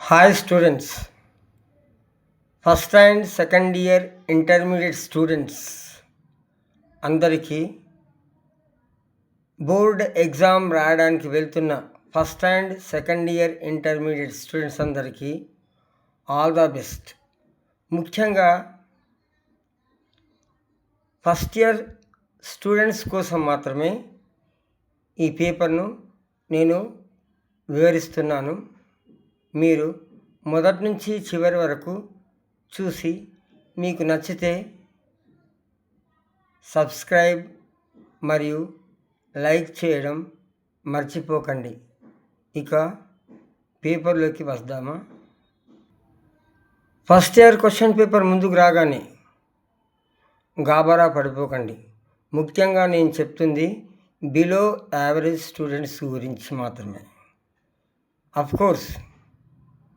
Hi students, first and second year intermediate students అందరికీ board exam రాయడానికి వెళ్తున్న first and second year intermediate students అందరికీ all the best. ముఖ్యంగా first year students కోసం మాత్రమే ఈ పేపర్ను నేను వివరిస్తున్నాను. మీరు మొదటి నుంచి చివరి వరకు చూసి మీకు నచ్చితే సబ్స్క్రైబ్ మరియు లైక్ చేయడం మర్చిపోకండి. ఇక పేపర్లోకి వద్దామా. ఫస్ట్ ఇయర్ క్వశ్చన్ పేపర్ ముందుకు రాగానే గాబరా పడిపోకండి. ముఖ్యంగా నేను చెప్తుంది బిలో యావరేజ్ స్టూడెంట్స్ గురించి మాత్రమే. అఫ్కోర్స్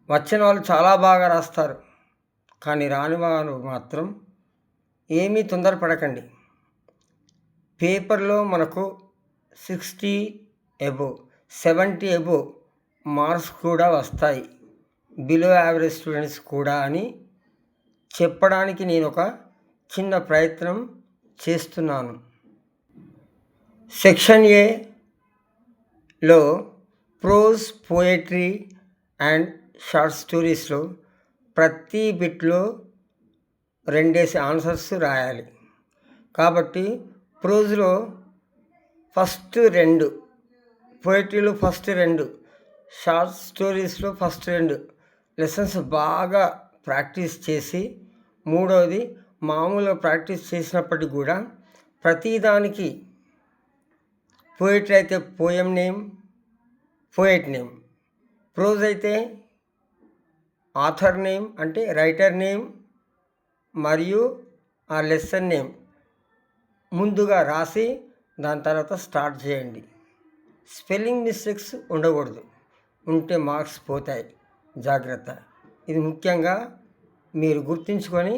వచ్చిన వాళ్ళు చాలా బాగా రాస్తారు, కానీ రాని వారు మాత్రం ఏమీ తొందరపడకండి. పేపర్లో మనకు 60 అబోవ్ 70 అబోవ్ మార్క్స్ కూడా వస్తాయి బిలో యావరేజ్ స్టూడెంట్స్ కూడా అని చెప్పడానికి నేను ఒక చిన్న ప్రయత్నం చేస్తున్నాను. సెక్షన్ ఏలో ప్రోజ్, పోయట్రీ అండ్ షార్ట్ స్టోరీస్లో ప్రతి బిట్లో 2 ఆన్సర్స్ రాయాలి. కాబట్టి ప్రోజ్లో ఫస్ట్ 2, పోయట్రీలో ఫస్ట్ 2, షార్ట్ స్టోరీస్లో ఫస్ట్ 2 లెసన్స్ బాగా ప్రాక్టీస్ చేసి, మూడవది మామూలుగా ప్రాక్టీస్ చేసినప్పటికీ కూడా ప్రతిదానికి పోయట్రీ అయితే poem name, poet name, prose అయితే ఆథర్ నేమ్ అంటే రైటర్ నేమ్ మరియు ఆ లెసన్ నేమ్ ముందుగా రాసి దాని తర్వాత స్టార్ట్ చేయండి. స్పెల్లింగ్ మిస్టేక్స్ ఉండకూడదు, ఉంటే మార్క్స్ పోతాయి, జాగ్రత్త. ఇది ముఖ్యంగా మీరు గుర్తుంచుకొని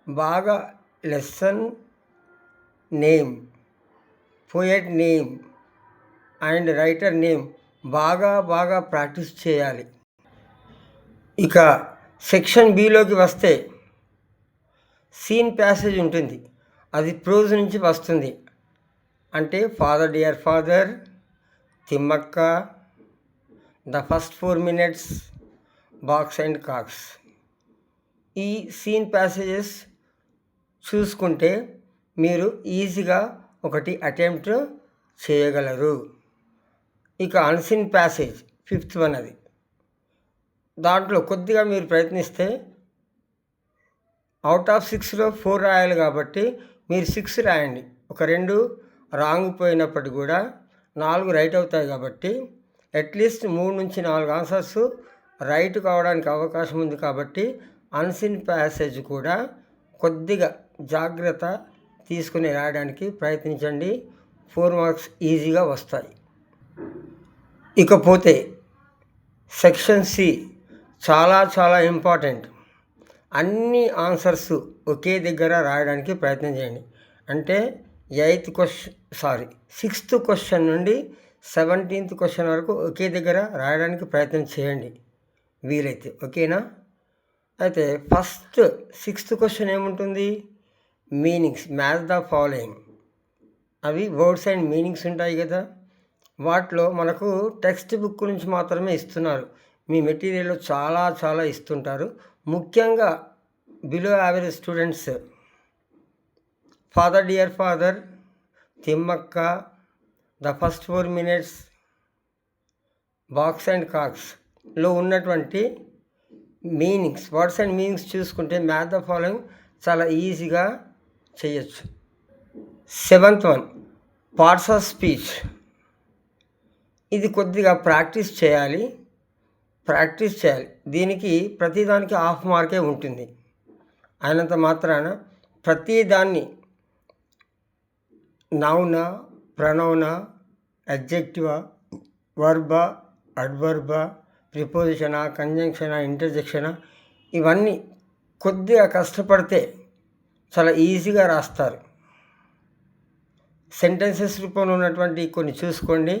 బాగా lesson name, poet name and writer name బాగా ప్రాక్టీస్ చేయాలి. ఇక సెక్షన్ బిలోకి వస్తే సీన్ ప్యాసేజ్ ఉంటుంది, అది ప్రోజ్ నుంచి వస్తుంది. అంటే father dear father, Thimmakka, the first 4 minutes, box and Cox. ఈ సీన్ ప్యాసేజెస్ చూసుకుంటే మీరు ఈజీగా ఒకటి అటెంప్ట్ చేయగలరు. ఇక అన్సీన్ ప్యాసేజ్ 5th one, అది దాంట్లో కొద్దిగా మీరు ప్రయత్నిస్తే అవుట్ ఆఫ్ 6లో 4 రాయాలి కాబట్టి మీరు 6 రాయండి. ఒక 2 రాంగ్ పోయినప్పటికీ కూడా 4 రైట్ అవుతాయి కాబట్టి అట్లీస్ట్ 3 నుంచి 4 ఆన్సర్స్ రైట్ కావడానికి అవకాశం ఉంది. కాబట్టి అన్సీన్ ప్యాసేజ్ కూడా కొద్దిగా జాగ్రత్త తీసుకుని రాయడానికి ప్రయత్నించండి. 4 మార్క్స్ ఈజీగా వస్తాయి. ఇకపోతే సెక్షన్ సి చాలా ఇంపార్టెంట్. అన్ని ఆన్సర్స్ ఒకే దగ్గర రాయడానికి ప్రయత్నం చేయండి. అంటే 6th క్వశ్చన్ నుండి 17th క్వశ్చన్ వరకు ఒకే దగ్గర రాయడానికి ప్రయత్నం చేయండి వీలైతే, ఓకేనా. అయితే ఫస్ట్ 6th క్వశ్చన్ ఏముంటుంది? Meanings, match the following. అవి వర్డ్స్ అండ్ మీనింగ్స్ ఉంటాయి కదా. వాటిలో మనకు టెక్స్ట్ బుక్ నుంచి మాత్రమే ఇస్తున్నారు, మీ మెటీరియల్లో చాలా ఇస్తుంటారు. ముఖ్యంగా below average students Father dear father, Thimmakka, the first 4 minutes, box and కాక్స్లో ఉన్నటువంటి మీనింగ్స్, వర్డ్స్ అండ్ మీనింగ్స్ చూసుకుంటే మ్యాచ్ ద ఫాలోయింగ్ చాలా ఈజీగా చేయొచ్చు. 7th one, parts of speech. ఇది కొద్దిగా ప్రాక్టీస్ చేయాలి. దీనికి ప్రతిదానికి హాఫ్ మార్కే ఉంటుంది. అయినంత మాత్రాన ప్రతిదాన్ని నౌనా, ప్రొనౌనా, అడ్జెక్టివా, వర్బా, అడ్వర్బా, ప్రిపోజిషనా, కంజంక్షనా, ఇంటర్జెక్షనా, ఇవన్నీ కొద్దిగా కష్టపడితే చాలా ఈజీగా రాస్తారు. సెంటెన్సెస్ రూపంలో ఉన్నటువంటి కొన్ని చూసుకోండి.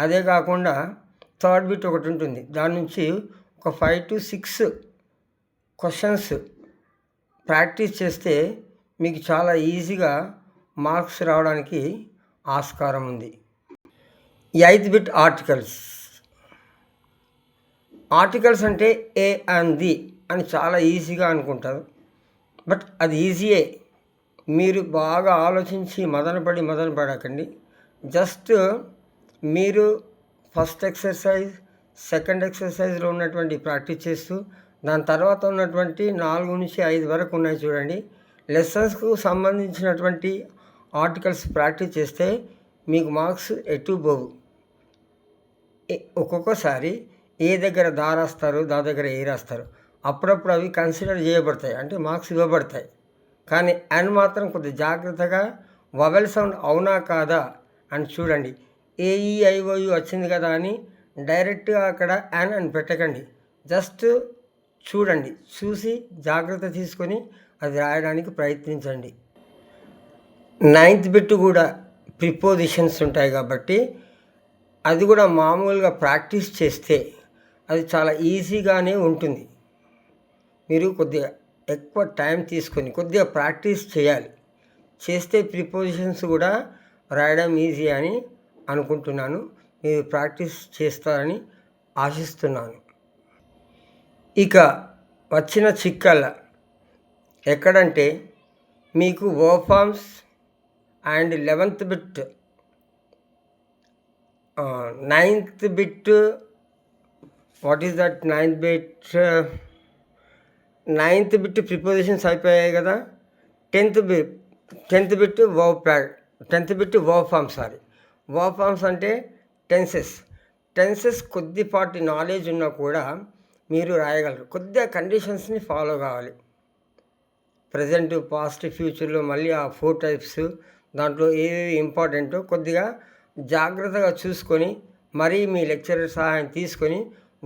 అదే కాకుండా థర్డ్ బిట్ ఒకటి ఉంటుంది, దాని నుంచి ఒక 5 to 6 క్వశ్చన్స్ ప్రాక్టీస్ చేస్తే మీకు చాలా ఈజీగా మార్క్స్ రావడానికి ఆస్కారం ఉంది. ఈ 5 బిట్ ఆర్టికల్స్ అంటే ఏ అండ్ ది అని చాలా ఈజీగా అనుకుంటారు. బట్ అది ఈజీయే. మీరు బాగా ఆలోచించి మదనపడకండి. జస్ట్ మీరు ఫస్ట్ ఎక్సర్సైజ్, సెకండ్ ఎక్సర్సైజ్లో ఉన్నటువంటి ప్రాక్టీస్ చేస్తూ దాని తర్వాత ఉన్నటువంటి 4 నుంచి 5 వరకు ఉన్నాయి చూడండి, లెసన్స్కు సంబంధించినటువంటి ఆర్టికల్స్ ప్రాక్టీస్ చేస్తే మీకు మార్క్స్ ఎటు పోవు. ఒక్కొక్కసారి ఏ దగ్గర దా రాస్తారు, దా దగ్గర ఏ రాస్తారు, అప్పుడప్పుడు అవి కన్సిడర్ చేయబడతాయి, అంటే మార్క్స్ ఇవ్వబడతాయి. కానీ అండ్ మాత్రం కొద్దిగా జాగ్రత్తగా వవెల్ సౌండ్ అవునా కాదా అని చూడండి. AEIOU వచ్చింది కదా అని డైరెక్ట్గా అక్కడ అని పెట్టకండి. జస్ట్ చూడండి, చూసి జాగ్రత్త తీసుకొని అది రాయడానికి ప్రయత్నించండి. 9th బిట్ కూడా ప్రిపోజిషన్స్ ఉంటాయి కాబట్టి అది కూడా మామూలుగా ప్రాక్టీస్ చేస్తే అది చాలా ఈజీగానే ఉంటుంది. మీరు కొద్దిగా ఎక్కువ టైం తీసుకొని కొద్దిగా ప్రాక్టీస్ చేయాలి. చేస్తే ప్రిపోజిషన్స్ కూడా రాయడం ఈజీ అని అనుకుంటున్నాను. మీరు ప్రాక్టీస్ చేస్తారని ఆశిస్తున్నాను. ఇక వచ్చిన చిక్కల ఎక్కడంటే మీకు verb forms and 11th bit, 9th bit, what is that 9th bit, 9th bit prepositions అయిపోయాయి కదా. 10th bit verb forms. Verb forms అంటే టెన్సెస్ కొద్దిపాటి నాలెడ్జ్ ఉన్నా కూడా మీరు రాయగలరు. కొద్దిగా కండిషన్స్ని ఫాలో కావాలి. ప్రజెంట్, పాస్ట్, ఫ్యూచర్లో మళ్ళీ ఆ 4 టైప్స్ దాంట్లో ఏవేవి ఇంపార్టెంటో కొద్దిగా జాగ్రత్తగా చూసుకొని మరీ మీ లెక్చరర్ సహాయం తీసుకొని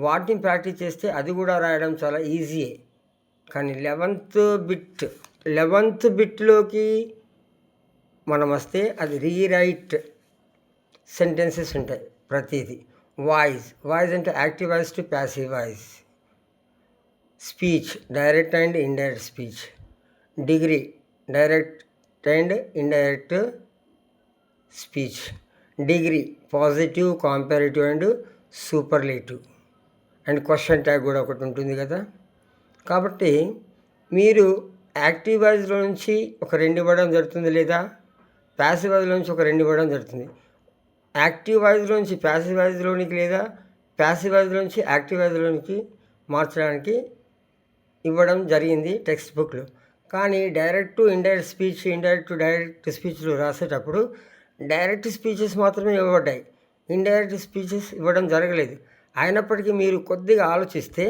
వాటిని ప్రాక్టీస్ చేస్తే అది కూడా రాయడం చాలా ఈజీయే. కానీ 11th బిట్లోకి మనం వస్తే అది రీరైట్ సెంటెన్సెస్ ఉంటాయి ప్రతిదీ. వాయిస్ అంటే active voice to passive voice. Speech, direct and indirect speech. Degree, direct and indirect speech. Degree positive, comparative and superlative. And question tag కూడా ఒకటి ఉంటుంది కదా. కాబట్టి మీరు యాక్టివ్ వాయిస్లో నుంచి ఒక 2 ఇవ్వడం జరుగుతుంది, లేదా ప్యాసివ్ వాయిస్లో నుంచి ఒక 2 ఇవ్వడం జరుగుతుంది. యాక్టివ్ వాయిస్లో నుంచి ప్యాసివ్ వాయిస్లోనికి, లేదా ప్యాసివ్ వాయిస్లో నుంచి యాక్టివ్ వాయిస్లోనికి మార్చడానికి ఇవ్వడం జరిగింది టెక్స్ట్ బుక్లో. కానీ direct to indirect speech, indirect to direct స్పీచ్లు రాసేటప్పుడు డైరెక్ట్ స్పీచెస్ మాత్రమే ఇవ్వబడ్డాయి, ఇండైరెక్ట్ స్పీచెస్ ఇవ్వడం జరగలేదు. అయినప్పటికీ మీరు కొద్దిగా ఆలోచిస్తే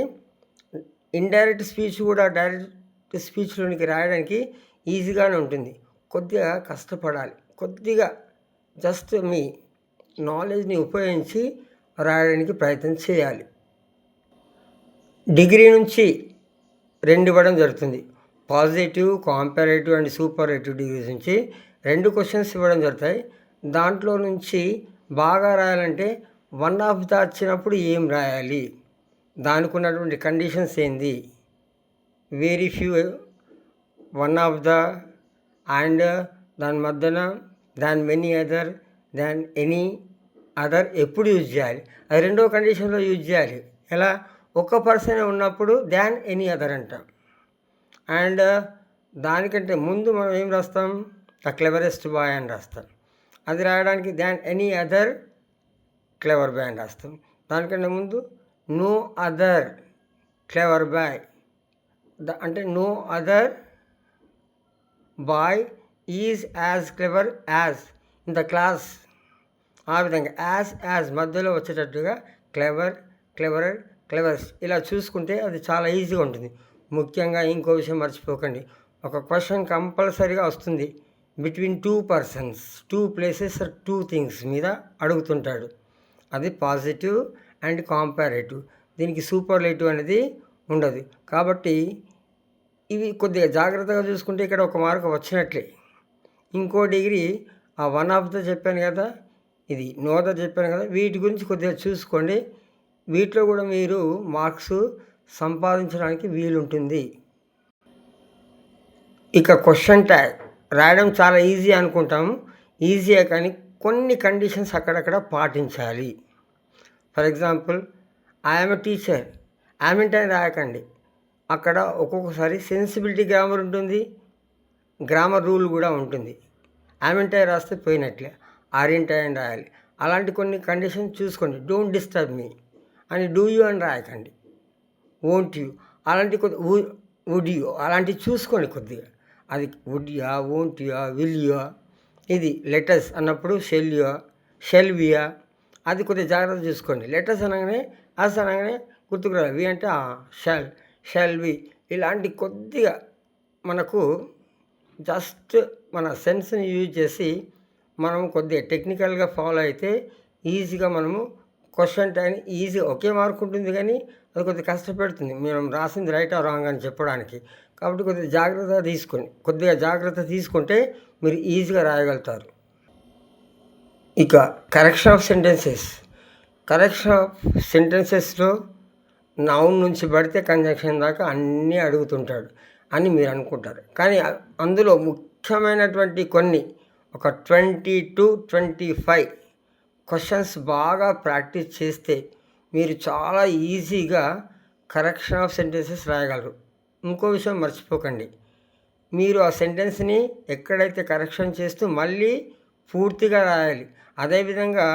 ఇండైరెక్ట్ స్పీచ్ కూడా డైరెక్ట్ స్పీచ్లోనికి రాయడానికి ఈజీగానే ఉంటుంది. కొద్దిగా కష్టపడాలి, కొద్దిగా జస్ట్ మీ నాలెడ్జ్ని ఉపయోగించి రాయడానికి ప్రయత్నం చేయాలి. డిగ్రీ నుంచి 2 ఇవ్వడం జరుగుతుంది. Positive, comparative and superlative degrees నుంచి 2 క్వశ్చన్స్ ఇవ్వడం జరుగుతాయి. దాంట్లో నుంచి బాగా రాయాలంటే 1 ఆఫ్ ద వచ్చినప్పుడు ఏం రాయాలి, దానికి ఉన్నటువంటి కండిషన్స్ ఏంది, very few, 1 of the and దాని మధ్యన దాన్ మెనీ అదర్, దాన్ ఎనీ అదర్ ఎప్పుడు యూజ్ చేయాలి, అది 2వ కండిషన్లో యూజ్ చేయాలి. ఎలా, ఒక పర్సన్ ఉన్నప్పుడు దాన్ ఎనీ అదర్ అంటాం. అండ్ దానికంటే ముందు మనం ఏం రాస్తాం, ద క్లెవరెస్ట్ బాయ్ అని రాస్తాం. అది రాయడానికి than any other clever boy అని రాస్తాం. దానికంటే ముందు నో అదర్ క్లెవర్ బాయ్, అంటే no other boy is as clever as in the class. ఆ విధంగా యాజ్ మధ్యలో వచ్చేటట్టుగా క్లెవర్స్ ఇలా చూసుకుంటే అది చాలా ఈజీగా ఉంటుంది. ముఖ్యంగా ఇంకో విషయం మర్చిపోకండి, ఒక క్వశ్చన్ కంపల్సరీగా వస్తుంది. బిట్వీన్ 2 పర్సన్స్, 2 ప్లేసెస్, 2 థింగ్స్ మీద అడుగుతుంటాడు. అది పాజిటివ్ అండ్ కంపారేటివ్. దీనికి సూపర్లేటివ్ అనేది ఉండదు. కాబట్టి ఇవి కొద్దిగా జాగ్రత్తగా చూసుకుంటే ఇక్కడ 1 మార్క్ వచ్చినట్లే. ఇంకో డిగ్రీ ఆ 1 ఆఫ్ ద చెప్పాను కదా, ఇది నో ద చెప్పాను కదా, వీటి గురించి కొద్దిగా చూసుకోండి. వీటిలో కూడా మీరు మార్క్స్ సంపాదించడానికి వీలుంటుంది. ఇక క్వశ్చన్ ట్యాగ్ రాయడం చాలా ఈజీ అనుకుంటాము. ఈజీయే కానీ కొన్ని కండిషన్స్ అక్కడక్కడ పాటించాలి. For example, I'm a teacher, I'm అని రాయకండి. అక్కడ ఒక్కొక్కసారి సెన్సిబిలిటీ గ్రామర్ ఉంటుంది, గ్రామర్ రూల్ కూడా ఉంటుంది. ఐఎమ్ రాస్తే పోయినట్లే, ఆర్యంట్ అని రాయాలి. అలాంటి కొన్ని కండిషన్స్ చూసుకోండి. డోంట్ డిస్టర్బ్ మీ అని డూ యూ అని రాయకండి. వోంట్ యూ అలాంటి వుడ్ యూ అలాంటివి చూసుకోండి కొద్దిగా. అది would ya, won't ya, will ya. ఇది లెటర్స్ అన్నప్పుడు షెల్ వియా, అది కొద్దిగా జాగ్రత్త చూసుకోండి. లెటర్స్ అనగానే అనగానే గుర్తుకు రావాలి. వి అంటే షెల్ వి. ఇలాంటి కొద్దిగా మనకు జస్ట్ మన సెన్స్ని యూజ్ చేసి మనం కొద్దిగా టెక్నికల్గా ఫాలో అయితే ఈజీగా మనము క్వశ్చన్ టైం ఈజీ ఒకే మార్క్ ఉంటుంది, కానీ అది కొద్దిగా కష్టపెడుతుంది మనం రాసింది రైట్ ఆ రాంగ్ అని చెప్పడానికి. కాబట్టి కొద్దిగా జాగ్రత్త తీసుకుంటే మీరు ఈజీగా రాయగలుగుతారు. ఇక కరెక్షన్ ఆఫ్ సెంటెన్సెస్లో నౌన్ నుంచి పడితే కంజంక్షన్ దాకా అన్నీ అడుగుతుంటాడు అని మీరు అనుకుంటారు. కానీ అందులో ముఖ్యమైనటువంటి కొన్ని ఒక 20 to 25 క్వశ్చన్స్ బాగా ప్రాక్టీస్ చేస్తే మీరు చాలా ఈజీగా కరెక్షన్ ఆఫ్ సెంటెన్సెస్ రాయగలరు. ఇంకో విషయం మర్చిపోకండి, మీరు ఆ సెంటెన్స్ని ఎక్కడైతే కరెక్షన్ చేస్తూ మళ్ళీ పూర్తిగా రాయాలి. అదేవిధంగా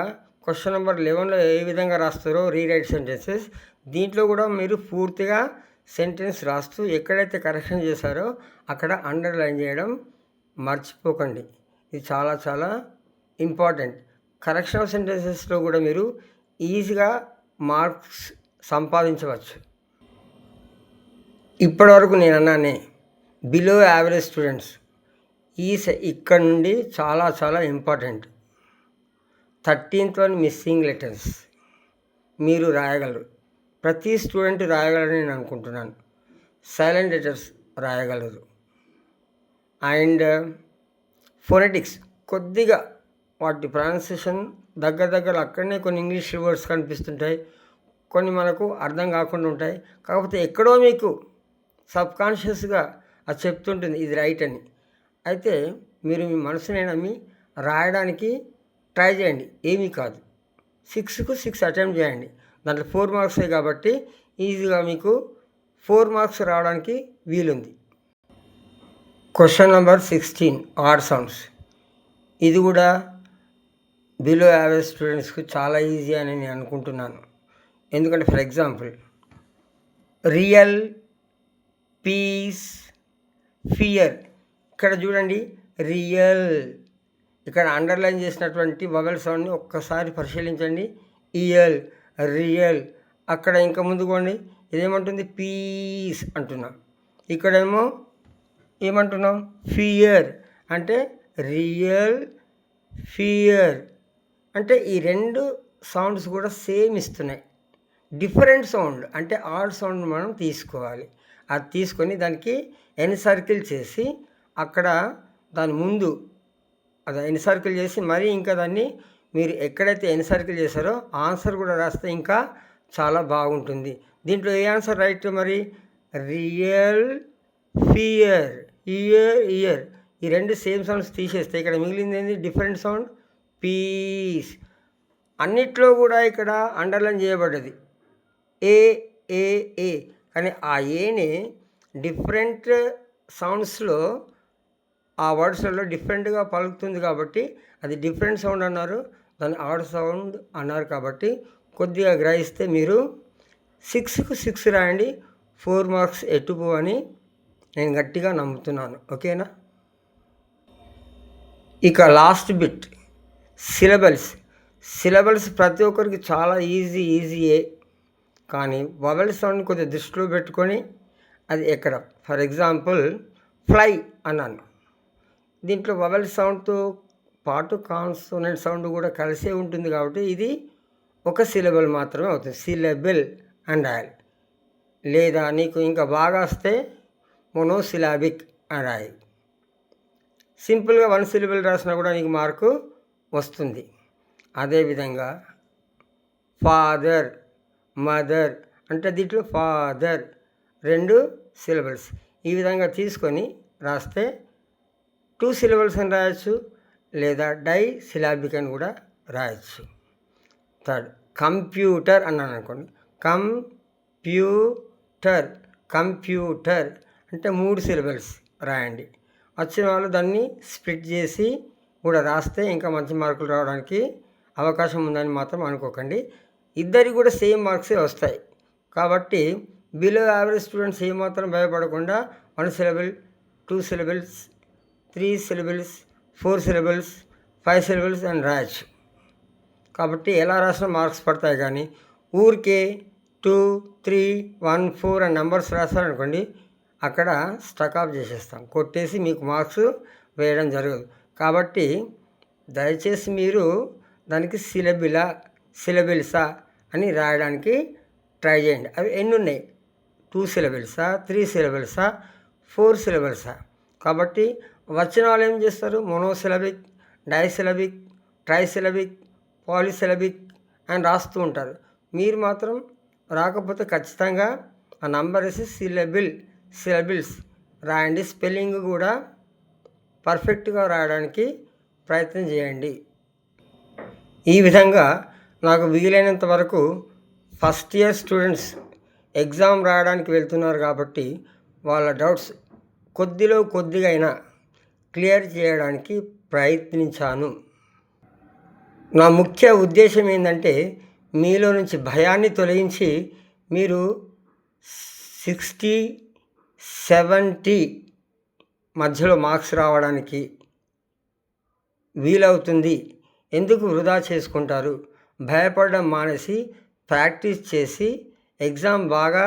క్వశ్చన్ నెంబర్ 11లో ఏ విధంగా రాస్తారో రీరైట్ సెంటెన్సెస్, దీంట్లో కూడా మీరు పూర్తిగా సెంటెన్స్ రాస్తూ ఎక్కడైతే కరెక్షన్ చేశారో అక్కడ అండర్లైన్ చేయడం మర్చిపోకండి. ఇది చాలా చాలా ఇంపార్టెంట్. కరెక్షన్ ఆఫ్ సెంటెన్సెస్లో కూడా మీరు ఈజీగా మార్క్స్ సంపాదించవచ్చు. ఇప్పటివరకు నేను అన్నానే బిలో యావరేజ్ స్టూడెంట్స్ ఇక్కడ నుండి చాలా చాలా important. 13th one missing letters మీరు రాయగలరు. ప్రతి స్టూడెంట్ రాయగలరని నేను అనుకుంటున్నాను. సైలెంట్ లెటర్స్ రాయగలరు. అండ్ ఫోనెటిక్స్ కొద్దిగా వాటి ప్రొనౌన్సియేషన్ దగ్గర అక్కడనే కొన్ని ఇంగ్లీష్ వర్డ్స్ కనిపిస్తుంటాయి, కొన్ని మనకు అర్థం కాకుండా ఉంటాయి. కాకపోతే ఎక్కడో మీకు సబ్కాన్షియస్గా అది చెప్తుంటుంది ఇది రైట్ అని. అయితే మీరు మీ మనసునే నమ్మి రాయడానికి ట్రై చేయండి, ఏమీ కాదు. 6కు 6 అటెంప్ట్ చేయండి. దాంట్లో 4 మార్క్సే కాబట్టి ఈజీగా మీకు 4 మార్క్స్ రావడానికి వీలుంది. Question number 16 odd sounds. ఇది కూడా బిలో యావరేజ్ స్టూడెంట్స్కి చాలా ఈజీ అని నేను అనుకుంటున్నాను. ఎందుకంటే for example real, peace, fear. ఇక్కడ చూడండి రియల్, ఇక్కడ అండర్లైన్ చేసినటువంటి వవెల్ సౌండ్ని ఒక్కసారి పరిశీలించండి. ఇయల్, రియల్. అక్కడ ఇంకా ముందుకోండి, ఇదేమంటుంది పీస్ అంటున్నాం. ఇక్కడేమో ఏమంటున్నాం ఫియర్. అంటే రియల్, ఫియర్. అంటే ఈ రెండు సౌండ్స్ కూడా సేమ్ ఇస్తున్నాయి. డిఫరెంట్ సౌండ్ అంటే ఆడ్ సౌండ్ మనం తీసుకోవాలి. అది తీసుకొని దానికి ఎన్ సర్కిల్ చేసి అక్కడ దాని ముందు అది ఎన్ సర్కిల్ చేసి మరీ ఇంకా దాన్ని మీరు ఎక్కడైతే ఎన్ సర్కిల్ చేశారో ఆన్సర్ కూడా రాస్తే ఇంకా చాలా బాగుంటుంది. దీంట్లో ఏ ఆన్సర్ రైట్ మరి? Real, fear, ear. ఈ రెండు సేమ్ సౌండ్స్ తీసేస్తే ఇక్కడ మిగిలింది ఏంది? Different sound peace. అన్నిట్లో కూడా ఇక్కడ అండర్లైన్ చేయబడ్డది ఏ ఏ ఏ. కానీ ఆ ఏని డిఫరెంట్ సౌండ్స్లో ఆ వర్డ్స్లలో డిఫరెంట్గా పలుకుతుంది కాబట్టి అది డిఫరెంట్ సౌండ్ అన్నారు, దాన్ని ఆడ్ సౌండ్ అన్నారు. కాబట్టి కొద్దిగా గ్రహిస్తే మీరు 6కు 6 రాయండి, 4 మార్క్స్ ఎట్టుపో అని నేను గట్టిగా నమ్ముతున్నాను. ఓకేనా? ఇక లాస్ట్ బిట్ సిలబల్స్ ప్రతి ఒక్కరికి చాలా ఈజీయే. కానీ వవెల్ సౌండ్ని కొద్దిగా దృష్టిలో పెట్టుకొని అది ఎక్కడ. ఫర్ ఎగ్జాంపుల్ ఫ్లై అన్నాను, దీంట్లో వవెల్ సౌండ్తో పాటు కాన్సోనెంట్ సౌండ్ కూడా కలిసే ఉంటుంది కాబట్టి ఇది ఒక సిలబల్ మాత్రమే అవుతుంది. సిలబుల్ అని రాయాలి. లేదా నీకు ఇంకా బాగా వస్తే మోనోసిలాబిక్ అని రాయి. సింపుల్గా 1 సిలబుల్ రాసినా కూడా నీకు మార్కు వస్తుంది. అదేవిధంగా ఫాదర్, మదర్ అంటే దీంట్లో ఫాదర్ 2 సిలబల్స్. ఈ విధంగా తీసుకొని రాస్తే 2 సిలబల్స్ అని రాయొచ్చు, లేదా డై సిలాబిక్ అని కూడా రాయొచ్చు. థర్డ్, కంప్యూటర్ అన్నాను అనుకోండి. కంప్యూటర్ అంటే 3 సిలబల్స్ రాయండి. వచ్చిన వాళ్ళు దాన్ని స్ప్లిట్ చేసి కూడా రాస్తే ఇంకా మంచి మార్కులు రావడానికి అవకాశం ఉందని మాత్రం అనుకోకండి. ఇద్దరికి కూడా సేమ్ మార్క్సే వస్తాయి. కాబట్టి బిలో యావరేజ్ స్టూడెంట్స్ ఏమాత్రం భయపడకుండా 1 syllable, 2 syllables, 3 syllables, 4 syllables, 5 syllables అని రాయొచ్చు. కాబట్టి ఎలా రాసినా మార్క్స్ పడతాయి. కానీ ఊరికే 2, 3, 1, 4 అని నెంబర్స్ రాస్తారనుకోండి, అక్కడ స్టక్ ఆఫ్ చేసేస్తాం, కొట్టేసి మీకు మార్క్స్ వేయడం జరగదు. కాబట్టి దయచేసి మీరు దానికి సిలబిల్సా అని రాయడానికి ట్రై చేయండి. అవి ఎన్ని ఉన్నాయి? 2 సిలబిల్సా, 3 సిలబిల్సా, 4 సిలబిల్సా? కాబట్టి వచ్చిన వాళ్ళు ఏం చేస్తారు? మోనోసిలబిక్, డైసిలబిక్, ట్రైసిలబిక్, పాలిసిలబిక్ అని రాస్తూ ఉంటారు. మీరు మాత్రం రాకపోతే ఖచ్చితంగా ఆ నంబర్ వేసి సిలబిల్స్ రాయండి. స్పెల్లింగ్ కూడా పర్ఫెక్ట్గా రాయడానికి ప్రయత్నం చేయండి. ఈ విధంగా నాకు వీలైనంత వరకు ఫస్ట్ ఇయర్ స్టూడెంట్స్ ఎగ్జామ్ రాయడానికి వెళ్తున్నారు కాబట్టి వాళ్ళ డౌట్స్ కొద్దిగా అయినా క్లియర్ చేయడానికి ప్రయత్నించాను. నా ముఖ్య ఉద్దేశం ఏంటంటే మీలో నుంచి భయాన్ని తొలగించి మీరు 60, 70 మధ్యలో మార్క్స్ రావడానికి వీలవుతుంది. ఎందుకు వృధా చేసుకుంటారు? భయపడడం మానేసి ప్రాక్టీస్ చేసి ఎగ్జామ్ బాగా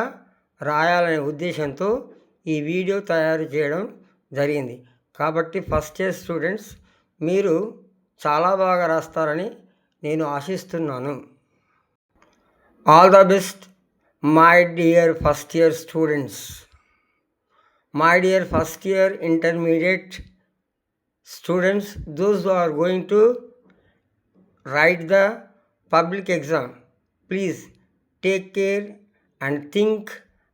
రాయాలనే ఉద్దేశంతో ఈ వీడియో తయారు చేయడం జరిగింది. కాబట్టి ఫస్ట్ ఇయర్ స్టూడెంట్స్ మీరు చాలా బాగా రాస్తారని నేను ఆశిస్తున్నాను. All the best my dear first year students, my dear first year intermediate students, those who are going to write the public exam, please take care and think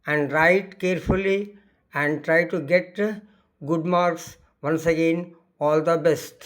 and write carefully and try to get good marks. Once again, all the best.